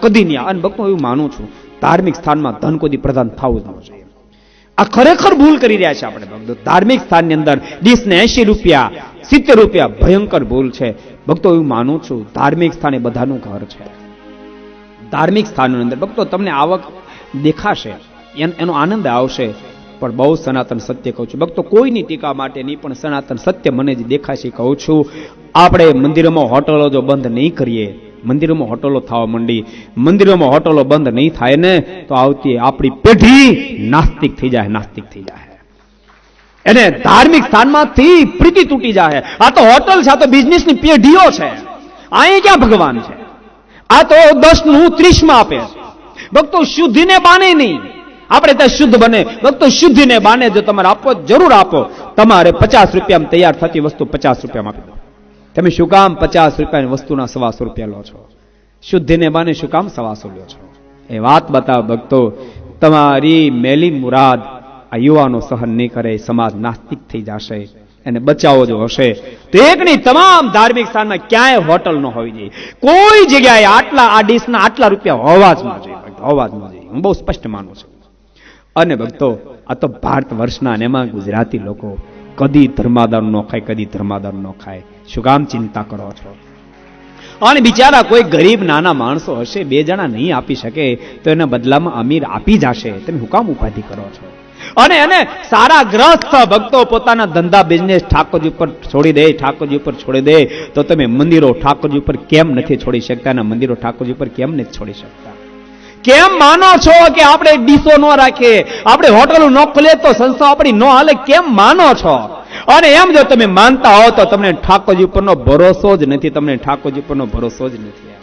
કદી નહીં. અને ભક્તો એવું માનું છું, ધાર્મિક સ્થાનમાં ધન કોઈ પ્રધાન થવું જ ન જોઈએ. આ ખરેખર ભૂલ કરી રહ્યા છે આપણે ભક્તો. ધાર્મિક સ્થાનની અંદર ડીશને 80 રૂપિયા 70 રૂપિયા ભયંકર ભૂલ છે ભક્તો. એવું માનું છું, ધાર્મિક સ્થાન એ બધાનું ઘર છે. ધાર્મિક સ્થાનની અંદર ભક્તો તમને આવક દેખાશે, એનો આનંદ આવશે, પણ બહુ સનાતન સત્ય કહું છું ભક્તો, કોઈની ટીકા માટે નહીં, પણ સનાતન સત્ય મને જે દેખાય છે કહું છું. આપણે મંદિરોમાં હોટલો જો બંધ નહીં કરીએ, મંદિરોમાં હોટલો થવા માંડી, મંદિરોમાં હોટલો બંધ નહીં થાય ને, તો આવતી આપણી પેઢી નાસ્તિક થઈ જાય, નાસ્તિક થઈ જાય. એને ધાર્મિક સ્થાનમાંથી પ્રીતિ તૂટી જાય. આ તો હોટલ છે, આ તો બિઝનેસની પેઢીઓ છે. અહીં ક્યાં ભગવાન છે? આ તો 10 નું 30 માં આપે ભક્તો. શુદ્ધિને બાને નહીં, આપણે ત્યાં શુદ્ધ બને ભક્તો. શુદ્ધિને બાને જો તમારે આપો, જરૂર આપો. તમારે 50 રૂપિયામાં તૈયાર થતી વસ્તુ 50 રૂપિયામાં આપી દો. તમે શું કામ 50 રૂપિયાની વસ્તુના 125 રૂપિયા લો છો? શુદ્ધિને બાને શું કામ 125 લો છો? એ વાત બતાવો ભક્તો. તમારી મેલી મુરાદ આ યુવાનો સહન નહીં કરે, સમાજ નાસ્તિક થઈ જશે. એને બચાવો જો હશે તો એકની તમામ ધાર્મિક સ્થાનમાં ક્યાંય હોટલ ન હોવી જોઈએ. કોઈ જગ્યાએ આટલા આ ડીશના આટલા રૂપિયા હોવા જ ન જોઈએ, હોવા જ ન જોઈએ. હું બહુ સ્પષ્ટ માનું છું. અને ભક્તો, આ તો ભારત વર્ષના, અને એમાં ગુજરાતી લોકો કદી ધર્માદાર ન ખાય, કદી ધર્માદાર ન ખાય. શું કામ ચિંતા કરો છો? અને બિચારા કોઈ ગરીબ નાના માણસો હશે, 2 જણા નહીં આપી શકે, તો એના બદલામાં અમીર આપી જશે. તમે શું કામ ઉપાધિ કરો છો? અને એને સારા ગ્રસ્ત ભક્તો પોતાના ધંધા બિઝનેસ ઠાકોરજી ઉપર છોડી દે, ઠાકોરજી ઉપર છોડી દે, તો તમે મંદિરો ઠાકોરજી ઉપર કેમ નથી છોડી શકતા? અને મંદિરો ઠાકોરજી ઉપર કેમ નથી છોડી શકતા? કેમ માનો છો કે આપણે ડીશો ન રાખીએ, આપણે હોટલો ન ખોલીએ તો સંસ્થા આપણી ન હાલે? કેમ માનો છો? અને એમ જો તમે માનતા હો તો તમને ઠાકોરજી ઉપરનો ભરોસો જ નથી, તમને ઠાકોરજી ઉપરનો ભરોસો જ નથી.